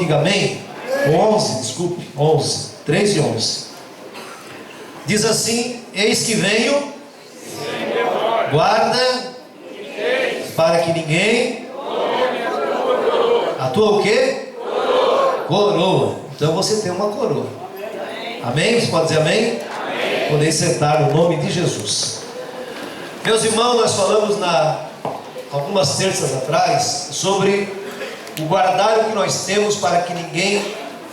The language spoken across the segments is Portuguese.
diga amém. 11, desculpe, 11, 3 e 11. Diz assim: eis que venho, guarda, para que ninguém, a tua o quê? Coroa. Então você tem uma coroa. Amém? Você pode dizer amém? Podem sentar no nome de Jesus. Meus irmãos, nós falamos algumas terças atrás sobre o guardário que nós temos para que ninguém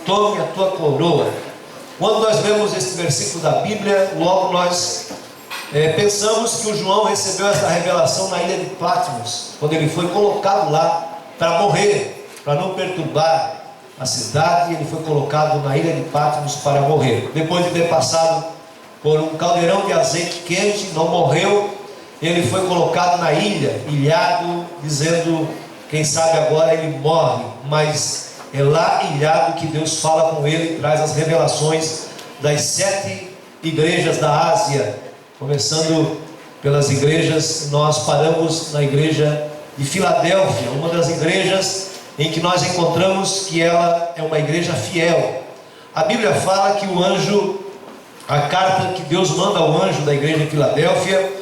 tome a tua coroa. Quando nós vemos este versículo da Bíblia, logo nós pensamos que o João recebeu essa revelação na ilha de Patmos, quando ele foi colocado lá para morrer, para não perturbar a cidade. Ele foi colocado na ilha de Patmos para morrer. Depois de ter passado por um caldeirão de azeite quente, não morreu. Ele foi colocado na ilha, ilhado, dizendo: quem sabe agora ele morre. Mas é lá ilhado que Deus fala com ele, traz as revelações das 7 igrejas da Ásia. Começando pelas igrejas, nós paramos na igreja de Filadélfia, uma das igrejas em que nós encontramos que ela é uma igreja fiel. A Bíblia fala que o anjo, a carta que Deus manda ao anjo da igreja de Filadélfia,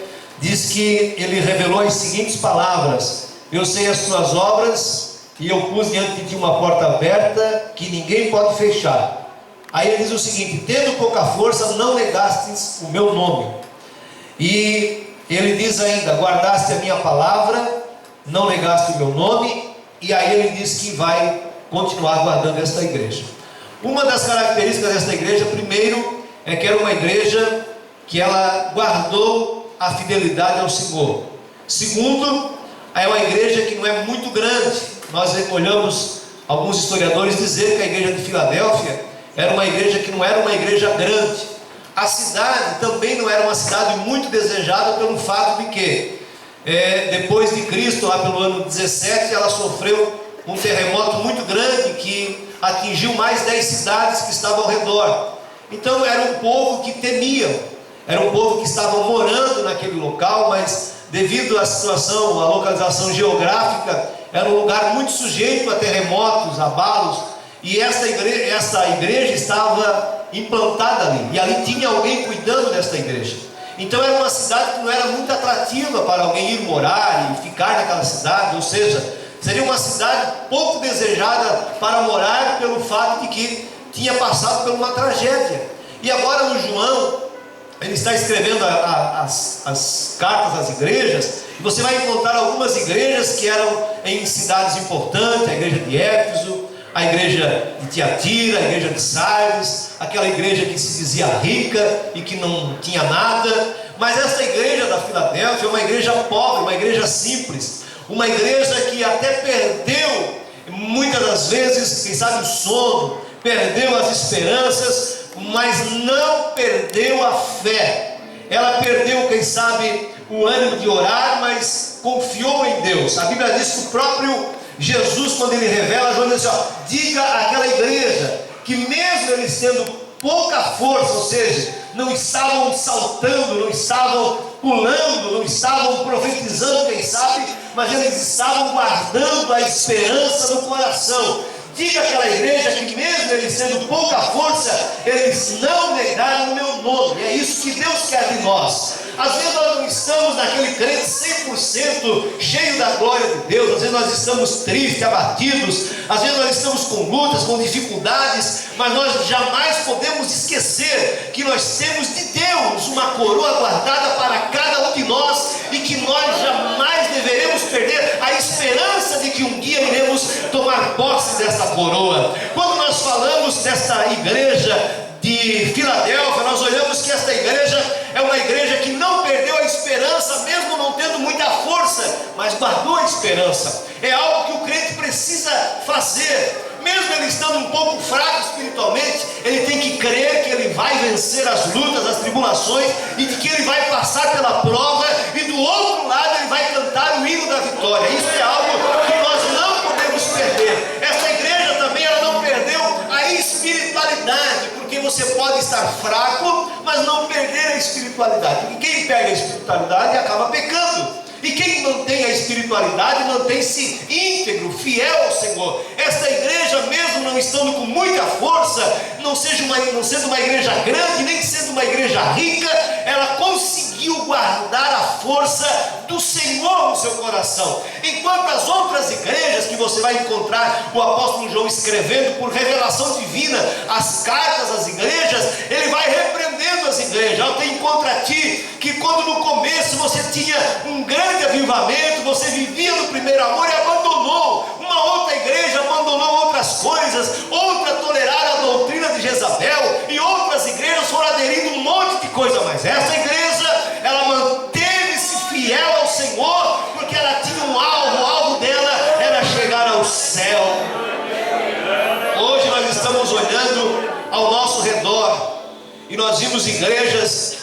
diz que ele revelou as seguintes palavras: eu sei as tuas obras, e eu pus diante de ti uma porta aberta que ninguém pode fechar. Aí ele diz o seguinte: tendo pouca força, não negastes o meu nome. E ele diz ainda: guardaste a minha palavra, não negaste o meu nome. E aí ele diz que vai continuar guardando esta igreja. Uma das características desta igreja, primeiro, é que era uma igreja que ela guardou a fidelidade ao Senhor. Segundo, é uma igreja que não é muito grande. Nós olhamos alguns historiadores dizer que a igreja de Filadélfia era uma igreja que não era uma igreja grande. A cidade também não era uma cidade muito desejada, pelo fato de que depois de Cristo, lá pelo ano 17, ela sofreu um terremoto muito grande que atingiu mais 10 cidades que estavam ao redor. Então era um povo que temia, era um povo que estava morando naquele local, mas devido à situação, à localização geográfica, era um lugar muito sujeito a terremotos, abalos. E esta igreja estava implantada ali, e ali tinha alguém cuidando desta igreja. Então era uma cidade que não era muito atrativa para alguém ir morar e ficar naquela cidade. Ou seja, seria uma cidade pouco desejada para morar, pelo fato de que tinha passado por uma tragédia. E agora o João, ele está escrevendo as cartas às igrejas, e você vai encontrar algumas igrejas que eram em cidades importantes: a igreja de Éfeso, a igreja de Tiatira, a igreja de Sardes, aquela igreja que se dizia rica e que não tinha nada. Mas esta igreja da Filadélfia é uma igreja pobre, uma igreja simples, uma igreja que até perdeu, muitas das vezes, quem sabe, o sono, perdeu as esperanças, mas não perdeu a fé. Ela perdeu, quem sabe, o ânimo de orar, mas confiou em Deus. A Bíblia diz que o próprio Jesus, quando ele revela, João diz assim: diga àquela igreja que mesmo eles tendo pouca força, ou seja, não estavam saltando, não estavam pulando, não estavam profetizando, quem sabe, mas eles estavam guardando a esperança no coração. Diga àquela igreja que mesmo eles tendo pouca força, eles não negaram o meu nome. É isso que Deus quer de nós. Às vezes nós não estamos naquele crente 100% cheio da glória de Deus. Às vezes nós estamos tristes, abatidos. Às vezes nós estamos com lutas, com dificuldades. Mas nós jamais podemos esquecer que nós temos de Deus uma coroa guardada para cada um de nós, e que nós jamais deveremos perder a esperança de que um dia iremos tomar posse dessa coroa. Quando nós falamos desta igreja de Filadélfia, nós olhamos que esta igreja é uma igreja que não perdeu a esperança, mesmo não tendo muita força, mas guardou a esperança. É algo que o crente precisa fazer. Mesmo ele estando um pouco fraco espiritualmente, ele tem que crer que ele vai vencer as lutas, as tribulações, e de que ele vai passar pela prova, e do outro lado ele vai cantar o hino da vitória. Isso é algo que nós não podemos perder. Esta igreja também, ela não perdeu a espiritualidade, porque você pode estar fraco, mas não perder a espiritualidade. Porque quem perde a espiritualidade acaba pecando. E quem mantém a espiritualidade mantém-se íntegro, fiel ao Senhor. Esta igreja, mesmo não estando com muita força, não sendo uma igreja grande, nem sendo uma igreja rica, ela conseguiu guardar a força do Senhor no seu coração. Enquanto as outras igrejas que você vai encontrar o apóstolo João escrevendo por revelação divina as cartas às igrejas, ele vai repreendendo as igrejas. Eu tenho contra ti que quando no começo você tinha um grande avivamento, você vivia no primeiro amor e abandonou uma outra igreja, abandonou outras coisas, outra toleraram a doutrina de Jezabel, e outras igrejas foram aderindo um monte de coisa. Mas essa igreja, ela manteve-se fiel ao Senhor, porque ela tinha um alvo. O alvo dela era chegar ao céu. Hoje nós estamos olhando ao nosso redor e nós vimos igrejas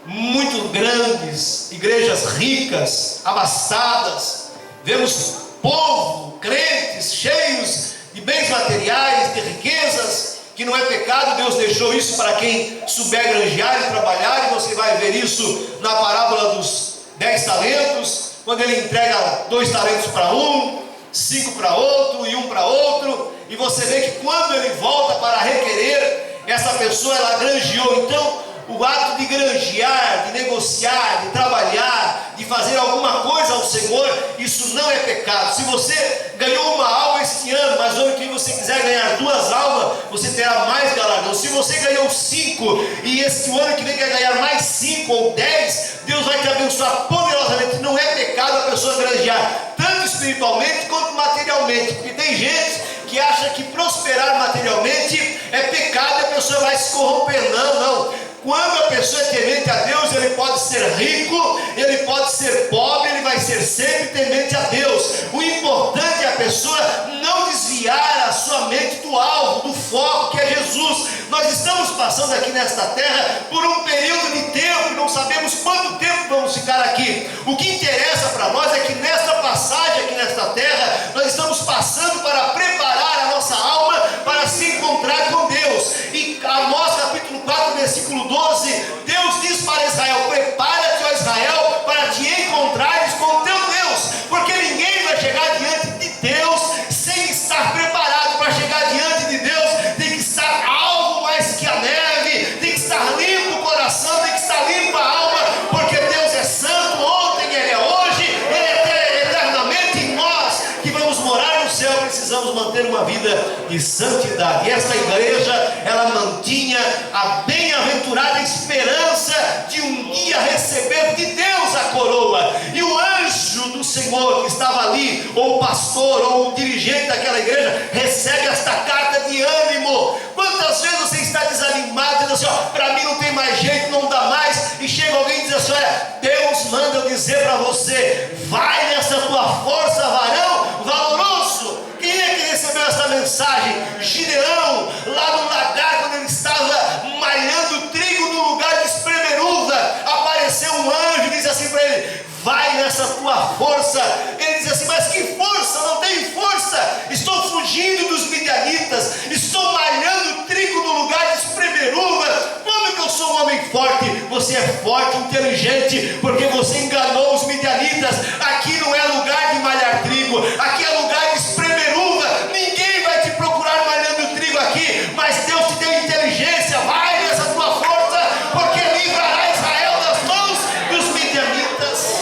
muito grandes, igrejas ricas, abastadas. Vemos povo, crentes cheios de bens materiais, de riquezas, que não é pecado. Deus deixou isso para quem souber granjear e trabalhar, e você vai ver isso na parábola dos 10 talentos, quando ele entrega 2 talentos para um, 5 para outro e 1 para outro, e você vê que quando ele volta para requerer, essa pessoa ela granjeou. Então o ato de granjear, de negociar, de trabalhar, de fazer alguma coisa ao Senhor, isso não é pecado. Se você ganhou uma alma este ano, mas no ano que você quiser ganhar 2 almas, você terá mais galardão. Se você ganhou 5 e este ano que vem quer ganhar mais 5 ou 10, Deus vai te abençoar poderosamente. Não é pecado a pessoa granjear, tanto espiritualmente quanto materialmente, porque tem gente que acha que prosperar materialmente é pecado e a pessoa vai se corromper. Não. Quando a pessoa é temente a Deus, ele pode ser rico, ele pode ser pobre, ele vai ser sempre temente a Deus. O importante é a pessoa não desviar a sua mente do alvo, do foco, que é Jesus. Nós estamos passando aqui nesta terra por um período de tempo, não sabemos quanto tempo vamos ficar aqui. O que interessa para nós é que nesta passagem aqui nesta terra, nós estamos passando para preparar a nossa alma para se encontrar com Deus. E Amós capítulo 4, versículo 12, Deus diz para Israel: prepara-te, ó Israel, para te encontrares com o teu Deus, porque ninguém vai chegar diante de Deus sem estar preparado. Para chegar diante de Deus tem que estar alvo mais que a neve, tem que estar limpo o coração, tem que estar limpa a alma, porque Deus é santo, ontem, Ele é hoje, Ele é eternamente. E nós que vamos morar no céu precisamos manter uma vida de santidade. E esta igreja, ela mantinha a bem-aventurada esperança de um dia receber de Deus a coroa. E o anjo do Senhor que estava ali, ou o pastor, ou o dirigente daquela igreja, recebe esta carta de ânimo. Quantas vezes você está desanimado, dizendo assim: para mim não tem mais jeito, não dá mais, e chega alguém e diz assim: olha, Deus manda eu dizer para você, vai nessa tua força, varão valoroso. Quem é que recebeu essa mensagem? Gideão, lá no lagar, quando ele estava malhando trigo no lugar de espremer uva, apareceu um anjo e disse assim para ele: vai nessa tua força. Ele diz assim: mas que força? Não tenho força, estou fugindo dos midianitas, estou malhando trigo no lugar de espremer uva. Como que eu sou um homem forte? Você é forte, inteligente, porque você enganou os midianitas. Aqui não é lugar de malhar trigo, aqui é lugar de espremer uva. Ninguém vai te procurar malhando trigo aqui, mas Deus te deu inteligência. Vai nessa tua força, porque livrará Israel das mãos dos midianitas.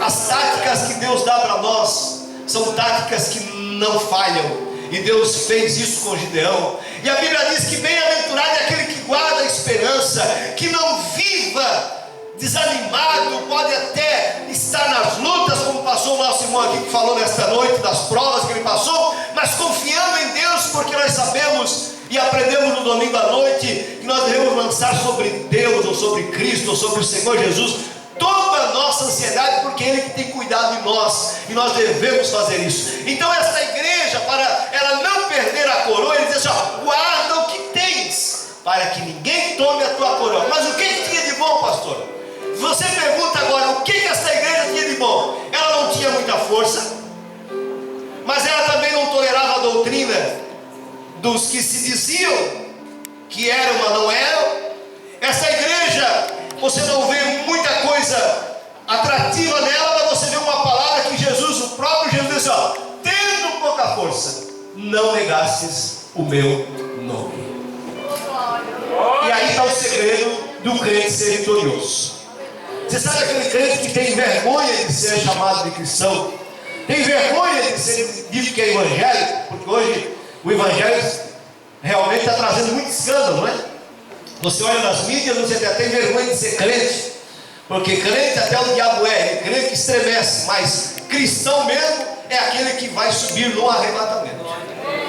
As táticas que Deus dá para nós são táticas que não falham, e Deus fez isso com Gideão. E a Bíblia diz que bem-aventurado é aquele que guarda a esperança, que não viva desanimado. Pode até estar nas lutas, como passou o nosso irmão aqui que falou nesta noite, das provas que ele passou, mas confiando em Deus, porque nós sabemos e aprendemos no domingo à noite que nós devemos lançar sobre Deus, ou sobre Cristo, ou sobre o Senhor Jesus, toda a nossa ansiedade, porque Ele que tem cuidado de nós, e nós devemos fazer isso. Então esta igreja, para ela não perder a coroa, ele diz assim: ó, guarda o que tens, para que ninguém tome a tua coroa. Mas o que tinha de bom, pastor? Você pergunta agora, o que essa igreja tinha de bom? Ela não tinha muita força, mas ela também não tolerava a doutrina dos que se diziam que eram, mas não eram. Essa igreja, você não vê muita coisa atrás atrativa nela, mas você vê uma palavra que Jesus, o próprio Jesus disse, ó, tendo pouca força, não negastes o meu nome. E aí está o segredo do crente ser vitorioso. Você sabe aquele crente que tem vergonha de ser chamado de cristão? Tem vergonha de ser dito que é evangélico? Porque hoje o evangelho realmente está trazendo muito escândalo, não é? Você olha nas mídias, você até tem vergonha de ser crente, porque crente até o diabo é crente que estremece, mas cristão mesmo é aquele que vai subir no arrebatamento.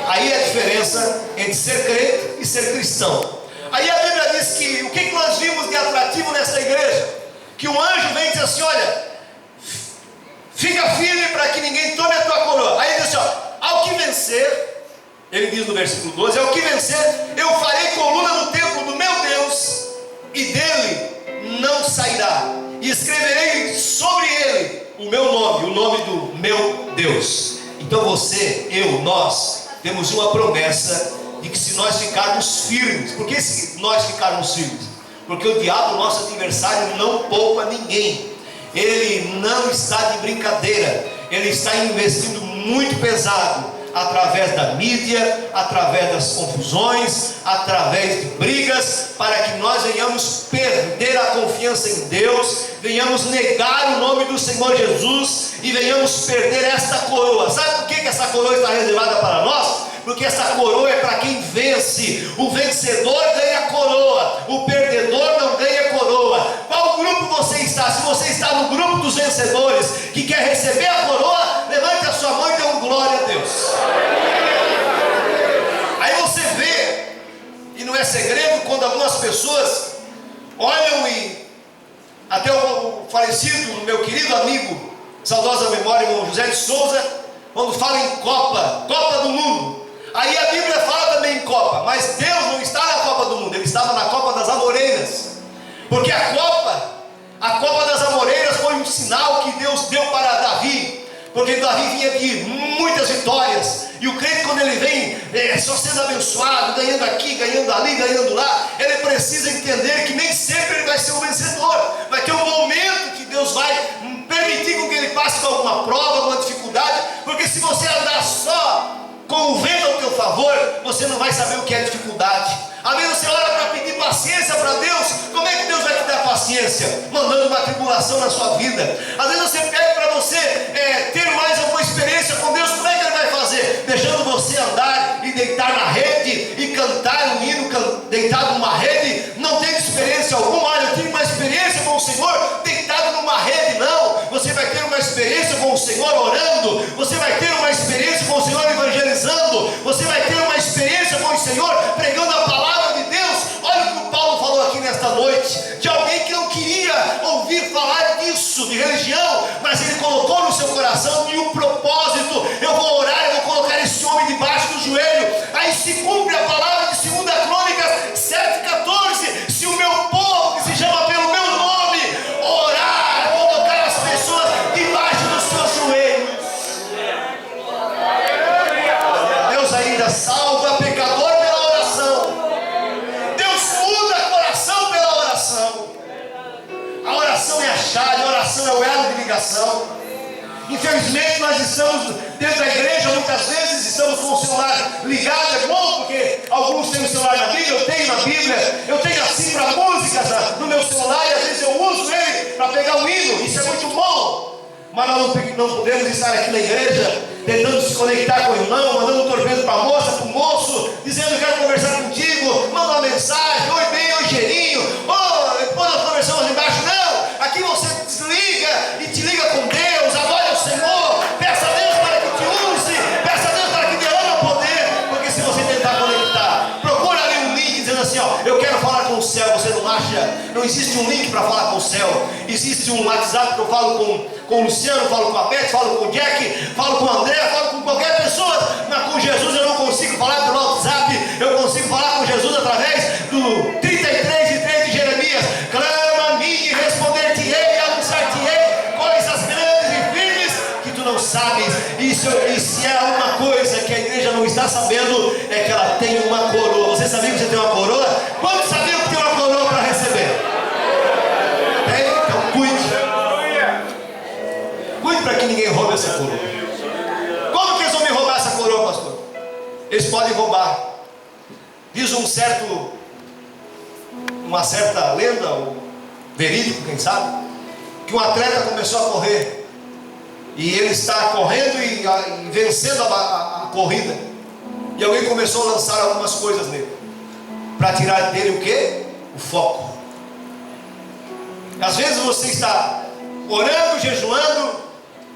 Aí é a diferença entre ser crente e ser cristão. Aí a Bíblia diz que o que nós vimos de atrativo nessa igreja? Que um anjo vem e diz assim, olha, fica firme para que ninguém tome a tua coroa. Aí ele diz assim, ó, ao que vencer, ele diz no versículo 12, ao que vencer, eu farei coluna no templo do meu Deus, e dele não sairá, e escreverei sobre ele o meu nome, o nome do meu Deus. Então você, eu, nós, temos uma promessa de que se nós ficarmos firmes, por que se nós ficarmos firmes? Porque o diabo, nosso adversário, não poupa ninguém. Ele não está de brincadeira. Ele está investindo muito pesado, através da mídia, através das confusões, através de brigas, para que nós venhamos perder a confiança em Deus, venhamos negar o nome do Senhor Jesus e venhamos perder esta coroa. Sabe por que essa coroa está reservada para nós? Porque essa coroa é para quem vence. O vencedor ganha a coroa, o perdedor não ganha coroa. Qual grupo você está? Se você está no grupo dos vencedores, que quer receber a coroa, levante a sua mão e dê um glória a Deus. Aí você vê, e não é segredo, quando algumas pessoas olham e até o falecido, meu querido amigo, saudosa memória, irmão José de Souza, quando fala em Copa do Mundo, aí a Bíblia fala também em Copa, mas Deus não está na Copa do Mundo, Ele estava na Copa das Amoreiras, porque a Copa das Amoreiras foi um sinal que Deus deu para Davi, porque Davi vinha de muitas vitórias, e o crente, quando ele vem só sendo abençoado, ganhando aqui, ganhando ali, ganhando lá, ele precisa entender que nem sempre ele vai ser um vencedor. Vai ter um momento que Deus vai permitir com que ele passe por alguma prova, alguma dificuldade, porque se você andar só com o vento ao teu favor, você não vai saber o que é dificuldade. Às vezes você ora para pedir paciência para Deus. Como é que Deus vai te dar paciência? Mandando uma tribulação na sua vida. Às vezes você pede para você ter mais alguma experiência com Deus. Como é que Ele vai fazer? Deixando você andar e deitar na rede e cantar um hino deitado numa rede. Não tem experiência alguma. Olha, eu tive uma experiência com o Senhor deitado numa rede. Não, você vai ter uma experiência com o Senhor orando. Você vai ter uma experiência com o Senhor evangelizando. Você vai ter uma experiência com o Senhor pregando a palavra de Deus. Olha o que o Paulo falou aqui nesta noite, de alguém que não queria ouvir falar disso, de religião, mas ele colocou no seu coração de um propósito: eu vou orar, eu vou colocar esse homem debaixo do joelho. Aí se cumpre a palavra de 2 Crônicas 7,14: se o meu povo, que se chama pelo meu nome, orar, colocar as pessoas debaixo dos seus joelhos, Deus ainda salva pecador pela oração. Deus muda coração pela oração. A oração é a chave, a oração é o elo de ligação. Infelizmente nós estamos dentro da igreja, muitas vezes estamos com o celular ligado. É bom porque alguns têm o celular na Bíblia, eu tenho na Bíblia, eu tenho assim para músicas no meu celular, e às vezes eu uso ele para pegar o hino, isso é muito bom. Mas nós não podemos estar aqui na igreja tentando se conectar com o irmão, mandando um torpedo para a moça, para o moço, dizendo: eu quero conversar contigo, manda uma mensagem, oi bem, oi cheirinho, depois nós conversamos embaixo. Não, aqui você desliga e te liga com Deus, adore ao Senhor, peça a Deus para que te use, peça a Deus para que derrame o poder, porque se você tentar conectar, procura ali um link dizendo assim: ó, eu quero falar com o céu. Você não acha? Não existe um link para falar com o céu. Existe um WhatsApp que eu falo com o Luciano, falo com a Beth, falo com o Jack, falo com o André, falo com qualquer pessoa, mas com Jesus eu não consigo falar pelo WhatsApp. Eu consigo falar com Jesus através do 33:3 de Jeremias: clama a mim e responder-te-ei e anunciar-te-ei coisas grandes e firmes que tu não sabes. E se é uma coisa que a igreja não está sabendo, é que ela tem uma coroa. Você sabia que você tem uma coroa? Quantos sabiam que tem uma coroa para receber? Tem? Então cuide. que ninguém roube essa coroa. Como que eles vão me roubar essa coroa, pastor? Eles podem roubar. Diz uma certa lenda, ou verídico, quem sabe, que um atleta começou a correr, e ele está correndo e vencendo a corrida, e alguém começou a lançar algumas coisas nele, para tirar dele o quê? O foco. Às vezes você está orando, jejuando,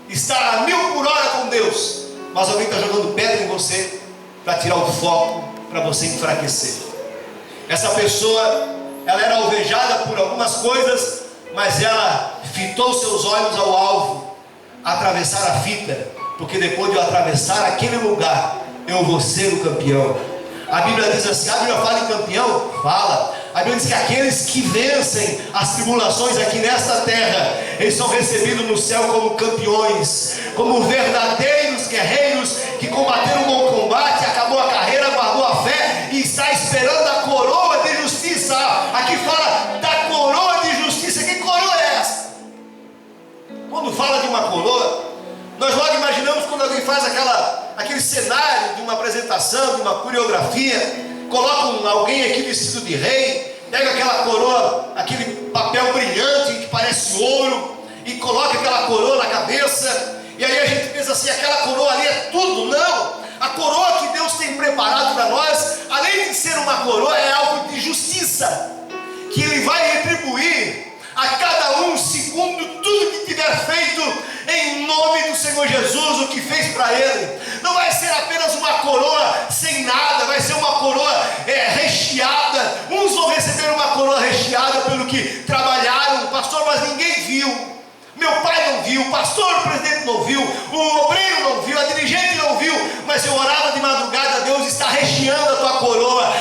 está a 1000 por hora com Deus, mas alguém está jogando pedra em você, para tirar o foco, para você enfraquecer. Essa pessoa, ela era alvejada por algumas coisas, mas ela fitou seus olhos ao alvo, atravessar a fita, porque depois de eu atravessar aquele lugar, eu vou ser o campeão. A Bíblia diz assim, a Bíblia fala em campeão? Fala. A Bíblia diz que aqueles que vencem as tribulações aqui nesta terra, eles são recebidos no céu como campeões, como verdadeiros guerreiros que combateram um bom combate, acabou a carreira, guardou a fé e está esperando a coroa de justiça. Aqui fala da coroa de justiça. Que coroa é essa? Quando fala de uma coroa, nós logo imaginamos quando alguém faz aquele cenário de uma apresentação, de uma coreografia, colocam alguém aqui vestido de rei, pega aquela coroa, aquele papel brilhante que parece ouro, e coloca aquela coroa na cabeça, e aí a gente pensa assim, aquela coroa ali é tudo. Não, a coroa que Deus tem preparado para nós, além de ser uma coroa, é algo de justiça, que Ele vai retribuir a cada um segundo tudo que tiver feito, em nome do Senhor Jesus, o que fez para Ele. Não vai ser apenas uma coroa sem nada, vai ser uma coroa recheada. Uns vão receber uma coroa recheada pelo que trabalharam, pastor, mas ninguém viu. Meu pai não viu, o pastor, o presidente não viu, o obreiro não viu, a dirigente não viu, mas eu orava de madrugada, Deus está recheando a tua coroa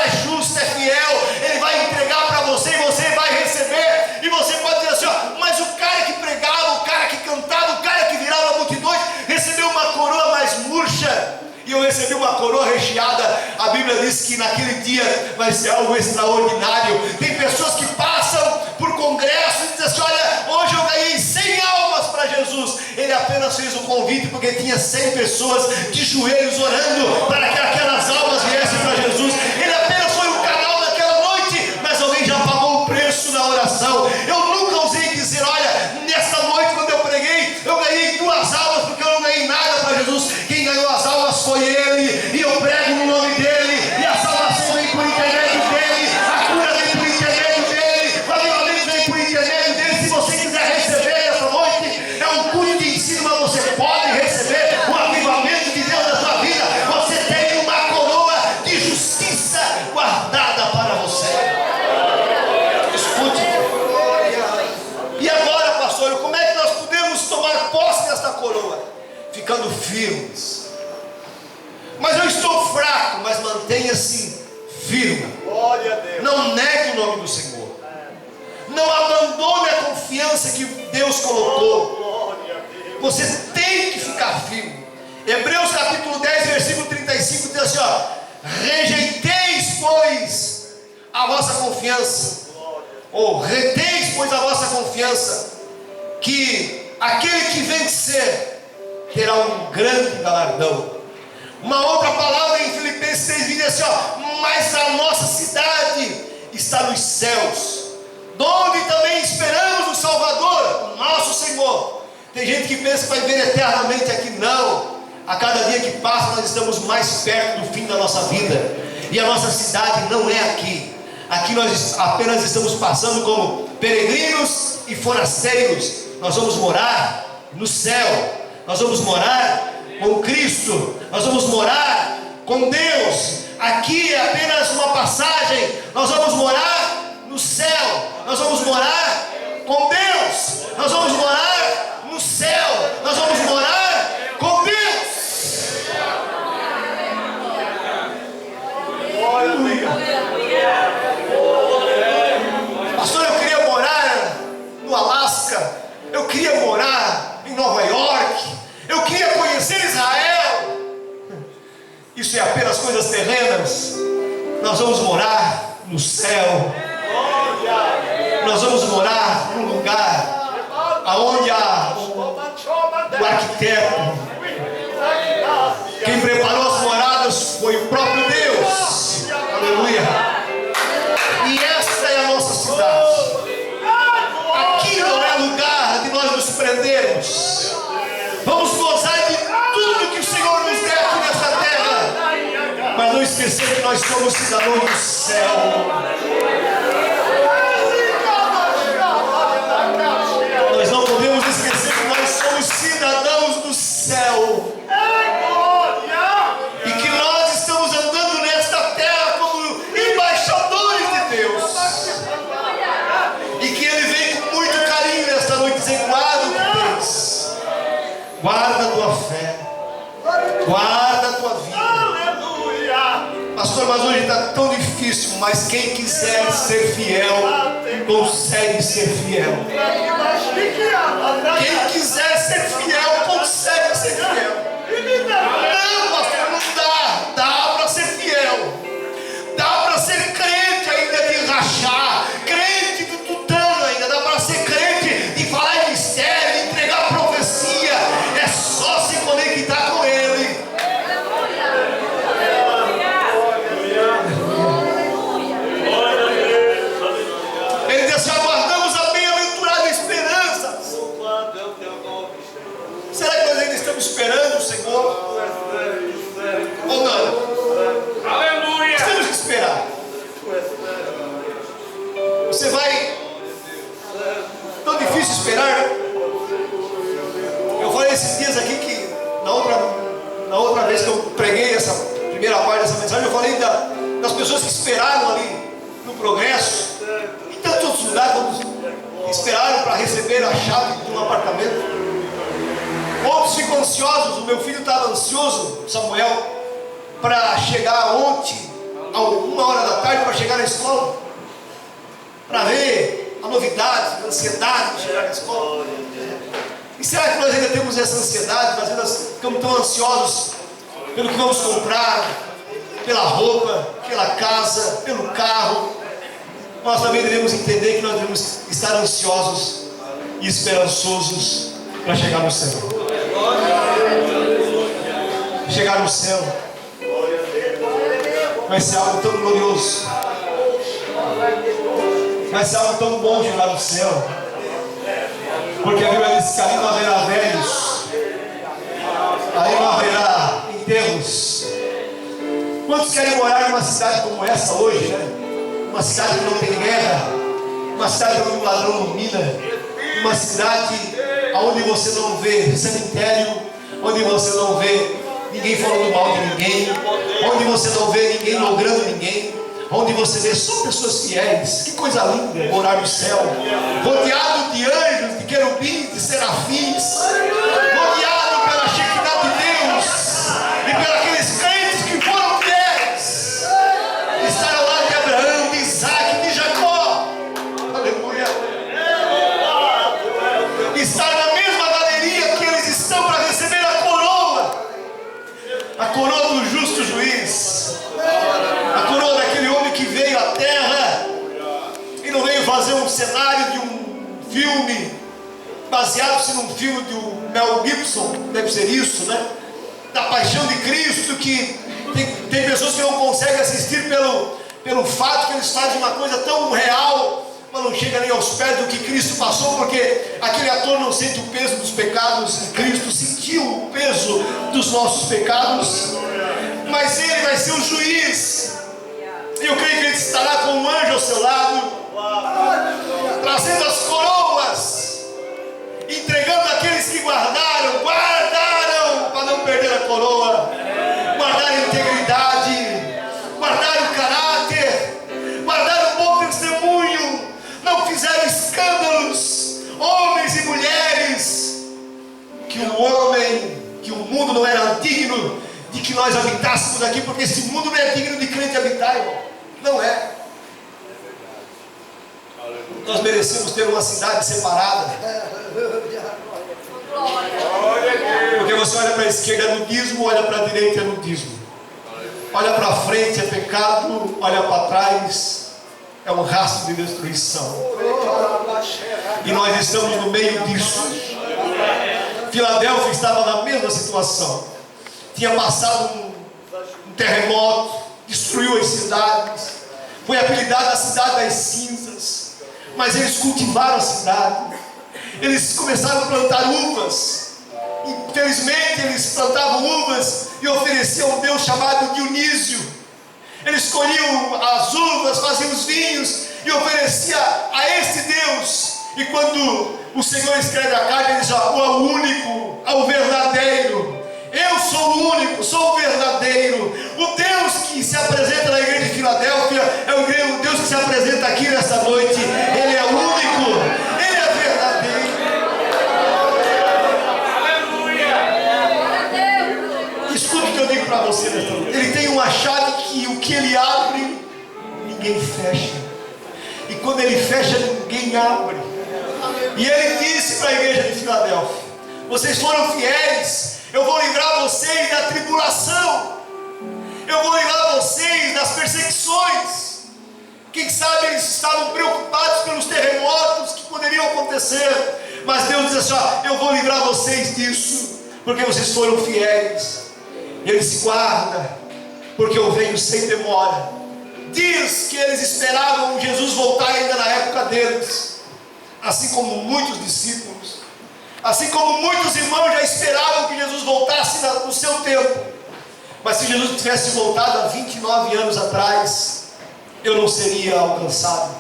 é justa, é fiel, Ele vai entregar para você e você vai receber, e você pode dizer assim, ó, mas o cara que pregava, o cara que cantava, o cara que virava multidões, recebeu uma coroa mais murcha, e eu recebi uma coroa recheada. A Bíblia diz que naquele dia vai ser algo extraordinário. Tem pessoas que passam por congresso e dizem assim, olha, hoje eu ganhei 100 almas para Jesus. Ele apenas fez o convite porque tinha 100 pessoas de joelhos orando para que aquelas almas viessem para Jesus. Ele apenas foi o canal daquela noite, mas alguém já pagou o preço na oração. Eu nunca ousei dizer, olha, nesta noite quando eu preguei, eu ganhei 2 almas porque eu não ganhei nada para Jesus. Quem ganhou as almas foi Ele, e eu prego no nome dEle, e a salvação vem por intermédio dEle, a cura vem por intermédio dEle, o avivamento vem por intermédio dEle. Se você quiser receber essa noite, é um culto de ensino, mas você pode receber o avivamento de Deus na sua vida. Você tem uma coroa de justiça guardada para você. Escute. E agora, pastor, como é que nós podemos tomar posse desta coroa? Ficando firmes. Mas eu estou fraco, mas mantenha-se firme. Glória a Deus. Não negue o nome do Senhor. Não abandone a confiança que Deus colocou. Glória a Deus. Você tem que ficar firme. Hebreus capítulo 10, versículo 35 diz assim, ó, rejeiteis, pois, a vossa confiança, ou reteis, pois, a vossa confiança, que aquele que vencer terá um grande galardão. Uma outra palavra em Filipenses 3 diz assim, ó, mas a nossa cidade está nos céus, onde também esperamos o Salvador, o nosso Senhor. Tem gente que pensa que vai viver eternamente aqui. Não, a cada dia que passa nós estamos mais perto do fim da nossa vida, e a nossa cidade não é aqui. Aqui nós apenas estamos passando como peregrinos e forasteiros. Nós vamos morar no céu, nós vamos morar com Cristo, nós vamos morar com Deus. Aqui é apenas uma passagem. Nós vamos morar no céu, nós vamos morar com Deus, nós vamos morar no céu, nós vamos morar com Deus. Aleluia. Pastor, eu queria morar no Alasca, eu queria morar em Nova York, eu queria conhecer Israel. Isso é apenas coisas terrenas. Nós vamos morar no céu. Nós vamos morar num lugar aonde há mas não esquecer que nós somos cidadãos do céu. Nós não podemos esquecer que nós somos cidadãos do céu. E que nós estamos andando nesta terra como embaixadores de Deus. E que Ele vem com muito carinho nesta noite dizer: guarda o que tens. Guarda a tua fé. Guarda a tua vida. Pastor, mas hoje está tão difícil. Mas quem quiser ser fiel, consegue ser fiel. Quem quiser ser fiel, consegue ser fiel. Não, pastor, não dá. Dá para ser fiel. Dá para ser crente ainda de rachar. Crente do tutano ainda. Dá para ser crente de falar em mistério, de entregar profecia. É só se conectar com Ele. Ele diz assim: aguardamos a bem-aventurada esperança. Será que nós ainda estamos esperando o Senhor? Ou não? Aleluia! Nós temos que esperar. Você vai. Tão difícil esperar. Eu falei esses dias aqui que na outra vez que eu preguei essa primeira parte dessa mensagem, eu falei das pessoas que esperaram ali no Progresso, em tantos outros lugares, quando esperaram para receber a chave de um apartamento. Outros ficam ansiosos. O meu filho estava ansioso, Samuel, para chegar ontem, a 1h da tarde, para chegar na escola, para ver a novidade, a ansiedade de chegar na escola. E será que nós ainda temos essa ansiedade? Nós ainda ficamos tão ansiosos pelo que vamos comprar, pela roupa, pela casa, pelo carro. Nós também devemos entender que nós devemos estar ansiosos e esperançosos para chegar no céu. Chegar no céu vai ser algo tão glorioso, vai ser algo tão bom chegar no céu, porque a Bíblia diz que ali não haverá velhos, ali não haverá enterros. Quantos querem morar numa cidade como essa hoje, né? Uma cidade que não tem guerra, uma cidade onde o ladrão não mina, uma cidade onde você não vê cemitério, onde você não vê ninguém falando mal de ninguém, onde você não vê ninguém logrando ninguém, onde você vê só pessoas fiéis. Que coisa linda morar no céu, rodeado de anjos, de querubins, de serafins, rodeado pela Shekinah de Deus e pelos aqueles crentes que foram fiéis, estar ao lado de Abraão, de Isaac, de Jacó. Aleluia. Estar na mesma galeria que eles estão para receber a coroa do justo juiz, a coroa daquele homem que veio à terra e não veio fazer um cenário de um filme baseado-se num filme de Mel Gibson, deve ser isso, né? Da paixão de Cristo, que tem pessoas que não conseguem assistir pelo fato que eles fazem uma coisa tão real, mas não chega nem aos pés do que Cristo passou, porque aquele ator não sente o peso dos pecados, e Cristo sentiu o peso dos nossos pecados, mas Ele vai ser o juiz, e eu creio que Ele estará com um anjo ao seu lado, trazendo as coroas, entregando aqueles que guardaram para não perder a coroa, guardaram a integridade, guardaram o caráter, guardaram o bom testemunho, não fizeram escândalos, homens e mulheres, que o mundo não era digno de que nós habitássemos aqui, porque esse mundo não é digno de crente habitar, irmão. Não é. Nós merecemos ter uma cidade separada, porque você olha para a esquerda é nudismo, olha para a direita é nudismo, olha para frente é pecado, olha para trás é um rastro de destruição. E nós estamos no meio disso. Filadélfia estava na mesma situação. Tinha passado um terremoto, destruiu as cidades, foi apelidada a cidade das cinzas. Mas eles cultivaram a cidade, eles começaram a plantar uvas, Infelizmente eles plantavam uvas e ofereciam a um Deus chamado Dionísio. Eles colhiam as uvas, faziam os vinhos e oferecia a esse Deus. E quando o Senhor escreve a carta, ele diz: ao único, ao verdadeiro. Eu sou o único, sou o verdadeiro. O Deus que se apresenta na igreja de Filadélfia é o Deus que se apresenta aqui nesta noite. Ele é único, Ele é verdadeiro. Aleluia! Escuta o que eu digo para você nesta noite. Ele tem uma chave que o que Ele abre, ninguém fecha. E quando Ele fecha, ninguém abre. E Ele disse para a igreja de Filadélfia: vocês foram fiéis, eu vou livrar vocês da tribulação, eu vou livrar vocês das perseguições. Quem sabe eles estavam preocupados pelos terremotos que poderiam acontecer, mas Deus diz assim: eu vou livrar vocês disso, porque vocês foram fiéis. Ele disse: guarda, porque eu venho sem demora. Diz que eles esperavam Jesus voltar ainda na época deles, assim como muitos discípulos, assim como muitos irmãos já esperavam que Jesus voltasse no seu tempo. Mas se Jesus tivesse voltado há 29 anos atrás, eu não seria alcançado.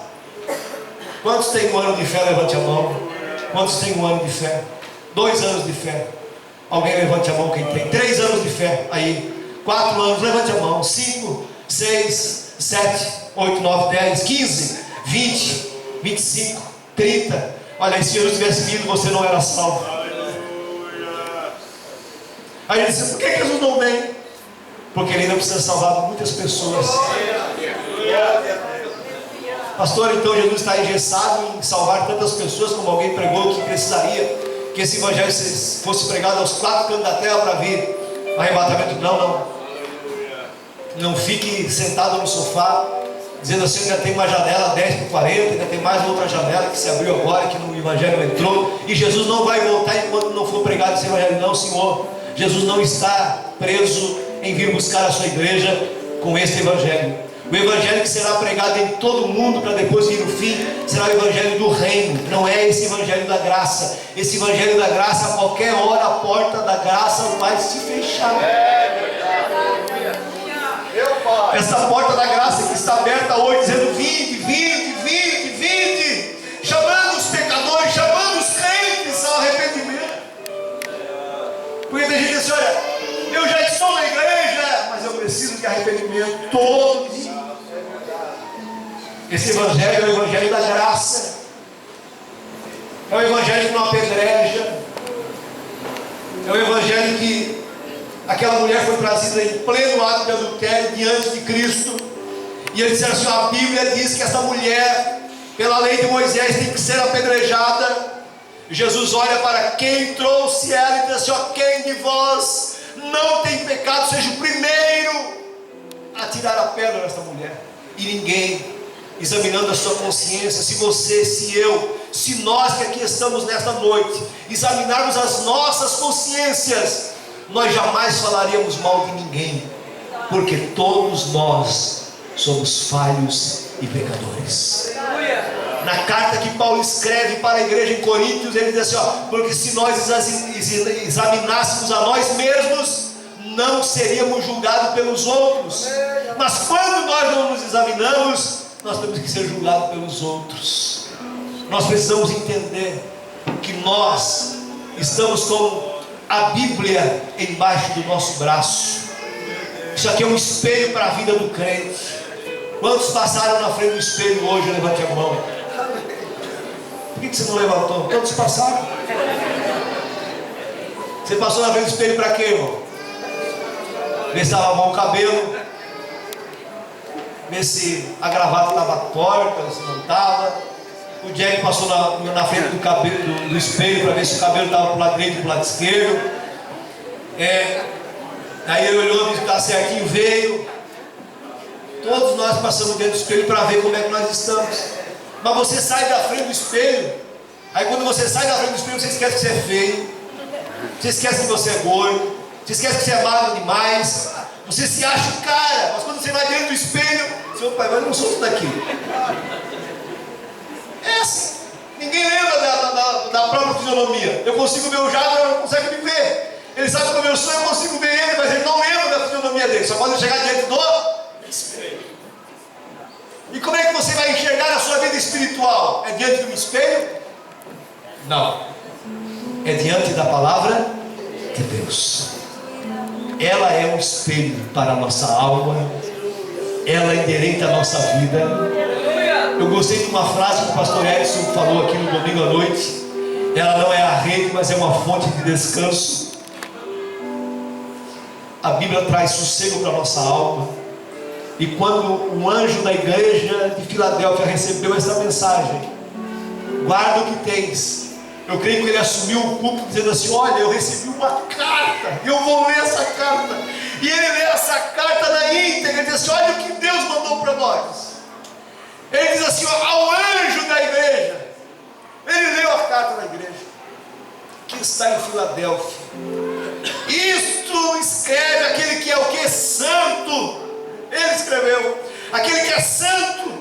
Quantos têm um ano de fé? Levante a mão. Quantos têm um ano de fé? 2 anos de fé. Alguém levante a mão quem tem. 3 anos de fé. Aí. 4 anos, levante a mão. 5, 6, 7, 8, 9, 10, 15, 20, 25, 30. Olha aí, se Jesus tivesse vindo, você não era salvo. Aí ele disse: por que Jesus não vem? Porque ele ainda precisa salvar muitas pessoas. Pastor, então Jesus está engessado em salvar tantas pessoas como alguém pregou que precisaria que esse evangelho fosse pregado aos 4 cantos da terra para vir arrebatamento? Não fique sentado no sofá dizendo assim: ainda tem uma janela 10 por 40, ainda tem mais outra janela que se abriu agora, que no evangelho entrou, e Jesus não vai voltar enquanto não for pregado esse evangelho. Não, Senhor, Jesus não está preso em vir buscar a sua igreja com este evangelho. O evangelho que será pregado em todo o mundo para depois vir o fim será o evangelho do reino. Não é esse evangelho da graça. Esse evangelho da graça, a qualquer hora a porta da graça vai se fechar. Essa porta da graça que está aberta hoje, dizendo: vinde, vinde, vinde, vinde, chamando os pecadores, chamando os crentes ao arrependimento. Porque tem gente que diz: olha, eu já estou na igreja, mas eu preciso de arrependimento todo dia. Esse evangelho é o evangelho da graça, é o evangelho que não apedreja, é o evangelho que aquela mulher foi trazida em pleno ato de adultério diante de Cristo, e ele disse assim: a Bíblia diz que essa mulher, pela lei de Moisés, tem que ser apedrejada. Jesus olha para quem trouxe ela e diz assim: quem de vós não tem pecado, seja o primeiro a tirar a pedra nesta mulher. E ninguém, examinando a sua consciência, se você, se eu, se nós que aqui estamos nesta noite, examinarmos as nossas consciências, nós jamais falaríamos mal de ninguém, porque todos nós somos falhos e pecadores. Na carta que Paulo escreve para a igreja em Coríntios, ele diz assim: porque se nós examinássemos a nós mesmos, não seríamos julgados pelos outros. Mas quando nós não nos examinamos, nós temos que ser julgados pelos outros. Nós precisamos entender que nós estamos com a Bíblia embaixo do nosso braço. Isso aqui é um espelho para a vida do crente. Quantos passaram na frente do espelho hoje? Levante a mão. Por que você não levantou? Quantos passaram? Você passou na frente do espelho para quê, irmão? Ver se estava bom o cabelo, ver se a gravata estava torta, se não estava. O Jack passou na frente do cabelo, do espelho, para ver se o cabelo estava para o lado direito ou para o lado esquerdo. Aí ele olhou, viu que estava certinho, veio. Todos nós passamos diante do espelho para ver como é que nós estamos. Mas você sai da frente do espelho. Aí quando você sai da frente do espelho, você esquece que você é feio, você esquece que você é gordo, você esquece que você é magro demais, você se acha o cara. Mas quando você vai dentro do espelho, seu pai, mas eu não sou tudo daqui. É assim. Ninguém lembra da própria fisionomia. Eu consigo ver o Jader, mas não consegue me ver. Ele sabe como eu sou, eu consigo ver ele, mas ele não lembra da fisionomia dele. Só pode chegar diante do espelho. E como é que você vai enxergar a sua vida espiritual? É diante de um espelho? Não. É diante da palavra de Deus. Ela é um espelho para a nossa alma. Ela endireita a nossa vida. Eu gostei de uma frase que o pastor Edson falou aqui no domingo à noite. Ela não é a rede, mas é uma fonte de descanso. A Bíblia traz sossego para a nossa alma. E quando o anjo da igreja de Filadélfia recebeu essa mensagem: guarda o que tens. Eu creio que ele assumiu o culto dizendo assim: olha, eu recebi uma carta, eu vou ler essa carta. E ele lê essa carta na íntegra, ele diz assim: olha o que Deus mandou para nós. Ele diz assim, ó, ao anjo da igreja. Ele leu a carta da igreja que está em Filadélfia. Isto escreve aquele que é o que? Santo. Ele escreveu: aquele que é santo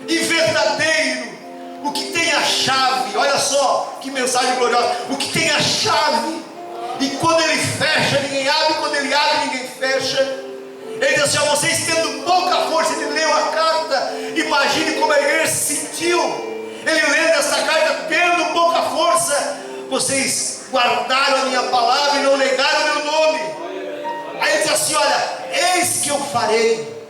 e verdadeiro, o que tem a chave. Olha só que mensagem gloriosa. O que tem a chave, e quando ele fecha ninguém abre, quando ele abre ninguém fecha. Ele diz assim: ó, vocês tendo pouca força. Ele leu a carta. Imagine como a igreja se sentiu. Ele lendo essa carta, tendo pouca força. Vocês guardaram a minha palavra e não negaram o meu nome. Aí ele diz assim: olha, eis que eu farei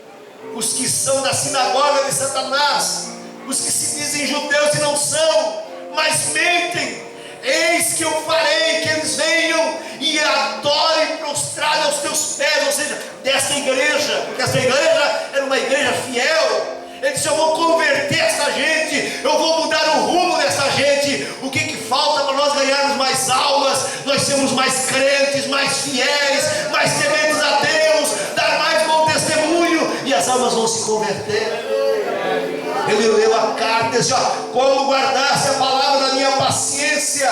os que são da sinagoga de Satanás, os que se dizem judeus e não são, mas mentem. Eis que eu farei que eles venham e adorem prostrado aos teus pés. Ou seja, dessa igreja, porque essa igreja era uma igreja fiel. Ele disse: eu vou converter essa gente, eu vou mudar o rumo dessa gente. O que falta para nós ganharmos mais almas? Nós sermos mais crentes, mais fiéis, mais tementes a Deus, dar mais bom testemunho, e as almas vão se converter. Ele leu a carta e disse: ó, como guardaste a palavra da minha paciência,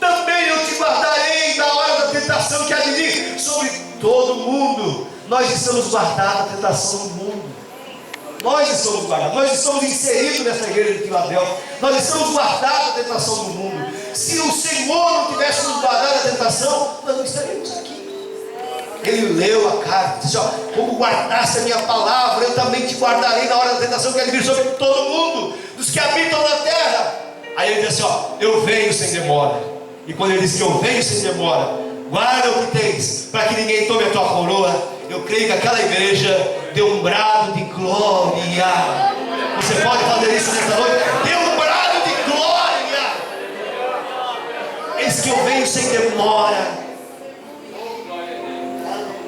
também eu te guardarei na hora da tentação que há de vir sobre todo mundo. Nós estamos guardados da tentação do mundo. Nós estamos guardados, nós estamos inseridos nessa igreja de Filadélfia. Nós estamos guardados da tentação do mundo. Se o Senhor não tivesse nos guardado da tentação, nós não estaríamos aqui. Ele leu a carta, disse: ó, como guardaste a minha palavra, eu também te guardarei na hora da tentação que há de vir sobre todo mundo, dos que habitam na terra. Aí ele disse: ó, eu venho sem demora. E quando ele disse que eu venho sem demora, guarda o que tens, para que ninguém tome a tua coroa. Eu creio que aquela igreja deu um brado de glória. Você pode fazer isso nesta noite? Deu um brado de glória. Eis que eu venho sem demora.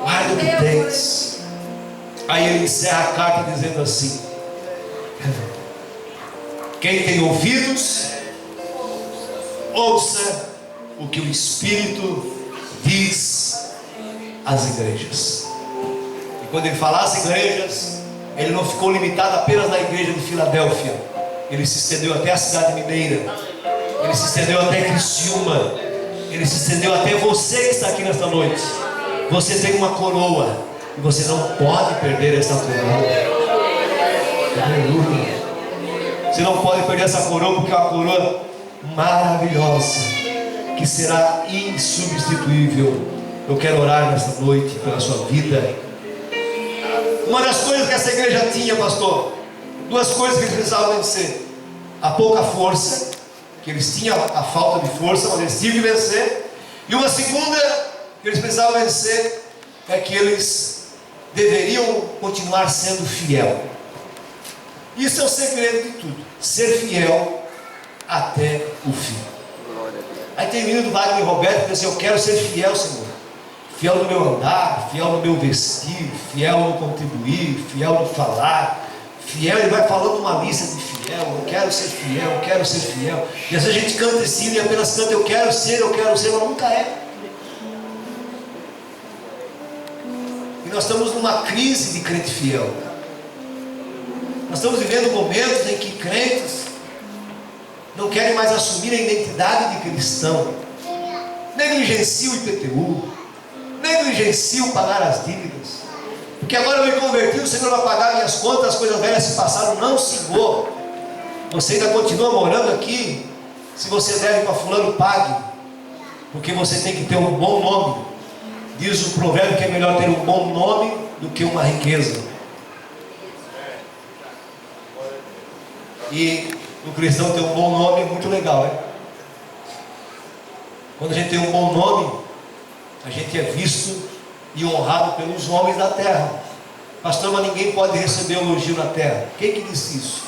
Guarda o que tens. Aí ele encerra a carta dizendo assim: quem tem ouvidos, ouça o que o Espírito diz às igrejas. E quando ele fala às igrejas, ele não ficou limitado apenas na igreja de Filadélfia. Ele se estendeu até a cidade mineira. Ele se estendeu até Criciúma. Ele se estendeu até você que está aqui nesta noite. Você tem uma coroa e você não pode perder essa coroa. Aleluia. Você não pode perder essa coroa, porque é uma coroa maravilhosa, que será insubstituível. Eu quero orar nesta noite pela sua vida. Uma das coisas que essa igreja tinha, pastor, duas coisas que eles precisavam vencer: a pouca força, que eles tinham a falta de força, mas eles tinham que vencer. E uma segunda que eles precisavam vencer é que eles deveriam continuar sendo fiel. Isso é o segredo de tudo: ser fiel até o fim. Aí tem menino do Wagner Roberto que diz assim: eu quero ser fiel, Senhor. Fiel no meu andar, fiel no meu vestir, fiel no contribuir, fiel no falar. Fiel, ele vai falando uma lista de fiel. Eu quero ser fiel, eu quero ser fiel. E às vezes a gente canta esse hino e apenas canta: eu quero ser, mas nunca é. E nós estamos numa crise de crente fiel. Nós estamos vivendo momentos em que crentes não querem mais assumir a identidade de cristão. Negligenciam o IPTU, negligenciam pagar as dívidas. Porque agora eu me converti, o Senhor vai pagar minhas contas, as coisas velhas se passaram. Não, Senhor. Você ainda continua morando aqui? Se você deve para fulano, pague, porque você tem que ter um bom nome. Diz o provérbio que é melhor ter um bom nome do que uma riqueza. E o cristão ter um bom nome é muito legal, né? Quando a gente tem um bom nome, a gente é visto e honrado pelos homens da terra. Pastor, mas ninguém pode receber elogio na terra. Quem que disse isso?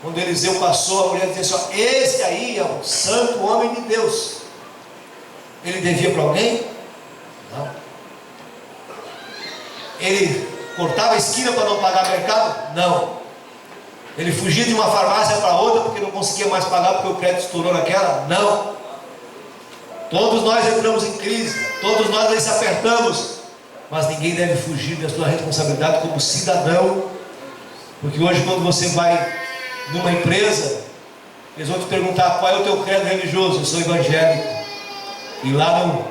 Quando Eliseu passou, a mulher disse assim: esse aí é o santo homem de Deus. Ele devia para alguém? Não. Ele cortava a esquina para não pagar mercado? Não. Ele fugia de uma farmácia para outra porque não conseguia mais pagar porque o crédito estourou naquela? Não. Todos nós entramos em crise, todos nós aí se apertamos, mas ninguém deve fugir da sua responsabilidade como cidadão, porque hoje quando você vai numa empresa, eles vão te perguntar: qual é o teu credo religioso? Eu sou evangélico. E lá não,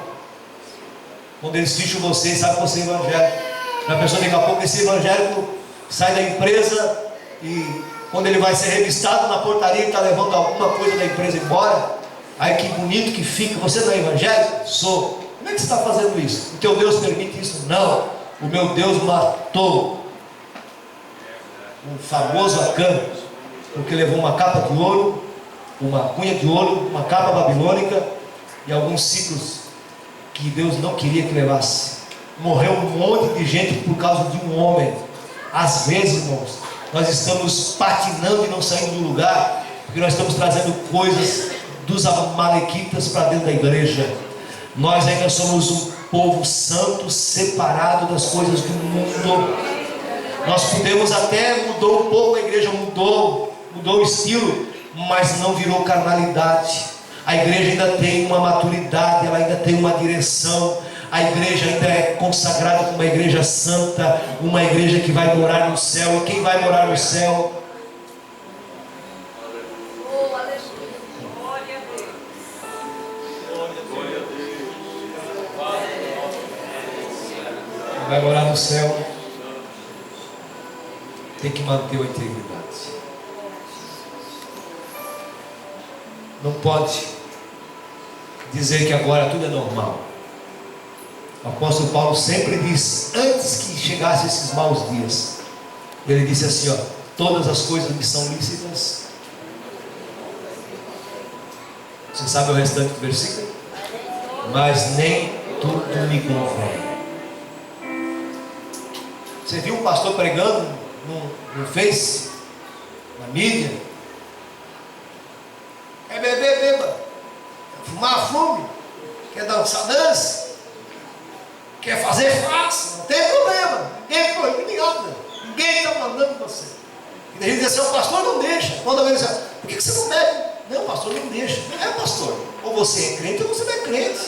quando eles ficham você, sabe que você é evangélico. A pessoa daqui a pouco, esse evangélico sai da empresa e quando ele vai ser revistado na portaria, ele está levando alguma coisa da empresa embora. Aí que bonito que fica: você não é evangélico? Sou. Como é que você está fazendo isso? O teu Deus permite isso? Não. O meu Deus matou o famoso Acã, porque levou uma capa de ouro, uma cunha de ouro, uma capa babilônica e alguns ciclos que Deus não queria que levasse. Morreu um monte de gente por causa de um homem. Às vezes, irmãos, nós estamos patinando e não saindo do lugar, porque nós estamos trazendo coisas dos amalequitas para dentro da igreja. Nós ainda somos um povo santo, separado das coisas do mundo. Nós podemos até, mudou um pouco, a igreja mudou o estilo, mas não virou carnalidade. A igreja ainda tem uma maturidade, ela ainda tem uma direção. A igreja ainda é consagrada como uma igreja santa, uma igreja que vai morar no céu. E quem vai morar no céu? Quem vai morar no céu tem que manter a integridade. Não pode dizer que agora tudo é normal. O apóstolo Paulo sempre disse, antes que chegassem esses maus dias, ele disse assim: ó, todas as coisas me são lícitas. Você sabe o restante do versículo? Mas nem tudo me convém. Você viu um pastor pregando no Face, na mídia? Quer beber, beba. Quer fumar, fume. Quer dançar, dance. Quer fazer, faça. Não tem problema. Ninguém proíbe nada. Ninguém está mandando você. E daí ele diz assim: o pastor não deixa. Quando alguém diz assim: por que você não bebe? Não, o pastor não deixa. Não é, pastor. Ou você é crente ou você não é crente.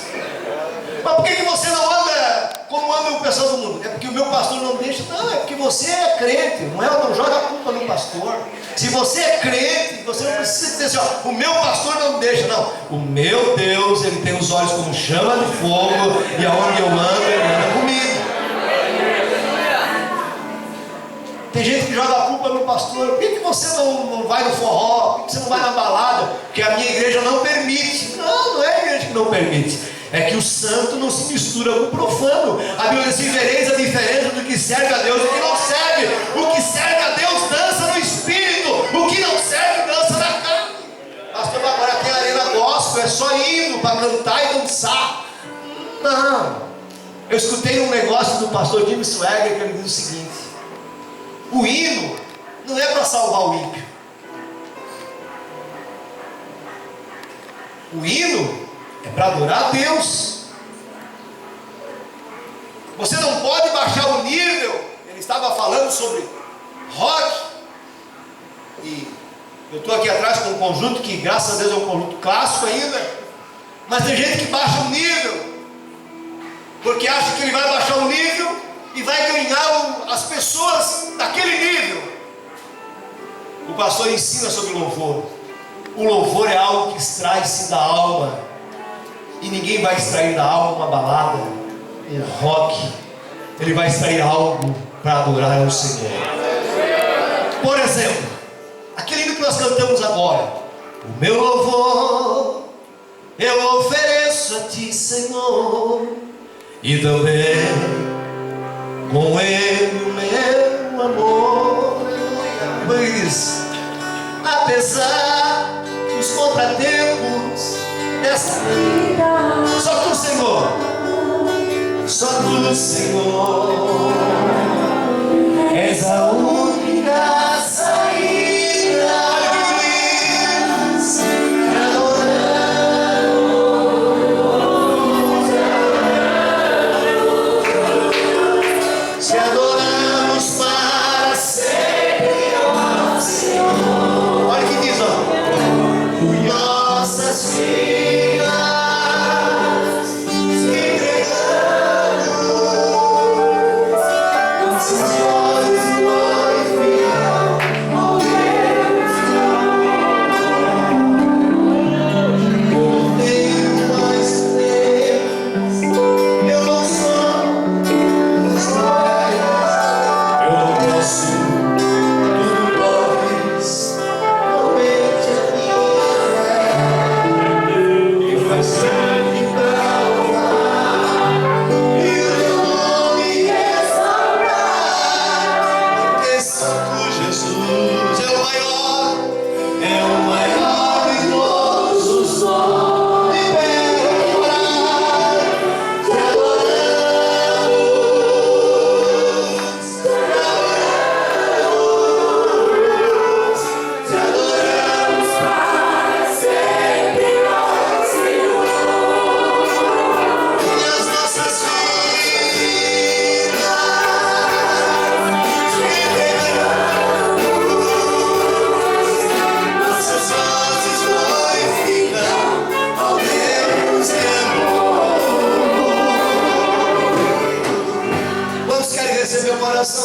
Mas por que você não anda como anda o pessoal do mundo? É porque o meu pastor não deixa? Não, é porque você é crente. Não joga a culpa no pastor. Se você é crente, você não precisa dizer assim: ó, o meu pastor não deixa. Não, o meu Deus, ele tem os olhos como chama de fogo, e aonde eu ando, ele anda comigo. Tem gente que joga a culpa no pastor. Por que você não vai no forró? Por que você não vai na balada? Porque a minha igreja não permite. Não é a igreja que não permite. É que o santo não se mistura com o profano. A Bíblia diz: vereis a diferença do que serve a Deus e do que não serve. O que serve a Deus dança no espírito, o que não serve dança na carne. Pastor, agora tem arena gospel, é só hino para cantar e dançar. Não. Eu escutei um negócio do pastor Jimmy Swagger que ele diz o seguinte: o hino não é para salvar o ímpio. O hino é para adorar a Deus. Você não pode baixar o nível. Ele estava falando sobre rock. E eu estou aqui atrás com um conjunto que, graças a Deus, é um conjunto clássico ainda. Mas tem gente que baixa o nível, porque acha que ele vai baixar o nível e vai ganhar as pessoas daquele nível. O pastor ensina sobre louvor. O louvor é algo que extrai-se da alma. E ninguém vai extrair da alma uma balada, um rock. Ele vai extrair algo para adorar ao Senhor. Por exemplo, nós cantamos agora. O meu louvor eu ofereço a Ti, Senhor, e também com Ele o meu amor. Mas, apesar dos contratempos dessa vida, só Tu, Senhor, só Tu, Senhor, és a única saída. Te adoramos para sempre, ó Senhor. Olha o que diz, ó. Nossas vidas te entregamos, nossos olhos glorificam ao Deus de amor. Por Deus mais Deus, eu não sou.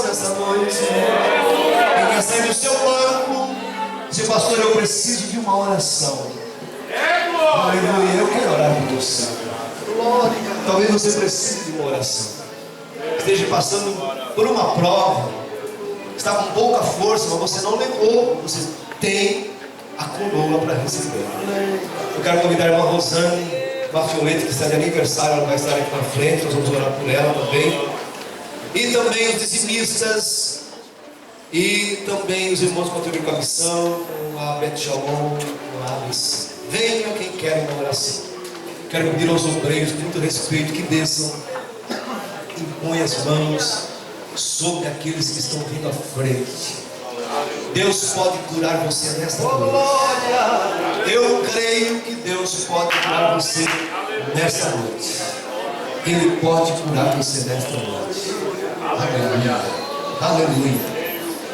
Nessa noite, quem quer sair do seu banco, dizer, pastor, eu preciso de uma oração. Aleluia, eu quero orar por você. Glória. Talvez você precise de uma oração, esteja passando por uma prova, está com pouca força, mas você não negou, você tem a coroa para receber. Eu quero convidar a irmã Rosane Mafioleta, que está de aniversário, ela vai estar aqui na frente, nós vamos orar por ela também. E também os dizimistas, e também os irmãos que contribuem com a missão, com a Bet Shalom, com a ABC. Venha quem quer uma oração. Quero pedir aos obreiros, com muito respeito, que desçam, impõem as mãos sobre aqueles que estão vindo à frente. Deus pode curar você nesta noite. Eu creio que Deus pode curar você nesta noite. Ele pode curar você nesta noite. Aleluia. Aleluia.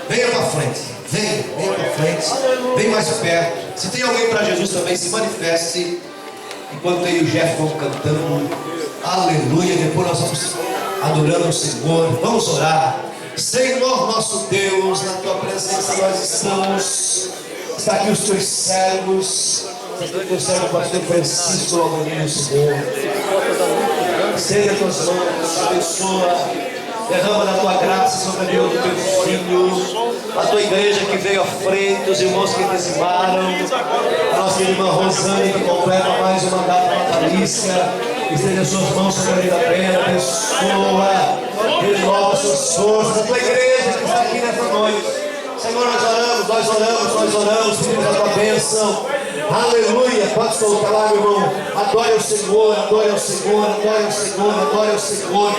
Venha para frente. Venha para frente. Vem mais perto. Se tem alguém para Jesus também, se manifeste. Enquanto eu e o Jeff vão cantando. Aleluia. Depois nós vamos adorando o Senhor. Vamos orar. Senhor nosso Deus, na tua presença nós estamos. Está aqui os teus servos. Está aqui o teu servo pastor Francisco, louvando o Senhor. Estende as tuas mãos, abençoa. Derrama da tua graça sobre a vida do teu filho, a tua igreja que veio à frente, os irmãos que dizimaram, a nossa irmã Rosane que completa mais uma data natalícia. Estende as suas mãos sobre a vida dela, abençoa, renova suas forças, a tua igreja que está aqui nessa noite. Senhor, nós oramos, pedimos a tua bênção. Aleluia. Pode soltar lá, meu irmão. Adore o Senhor, adore o Senhor, adore o Senhor, adore o Senhor.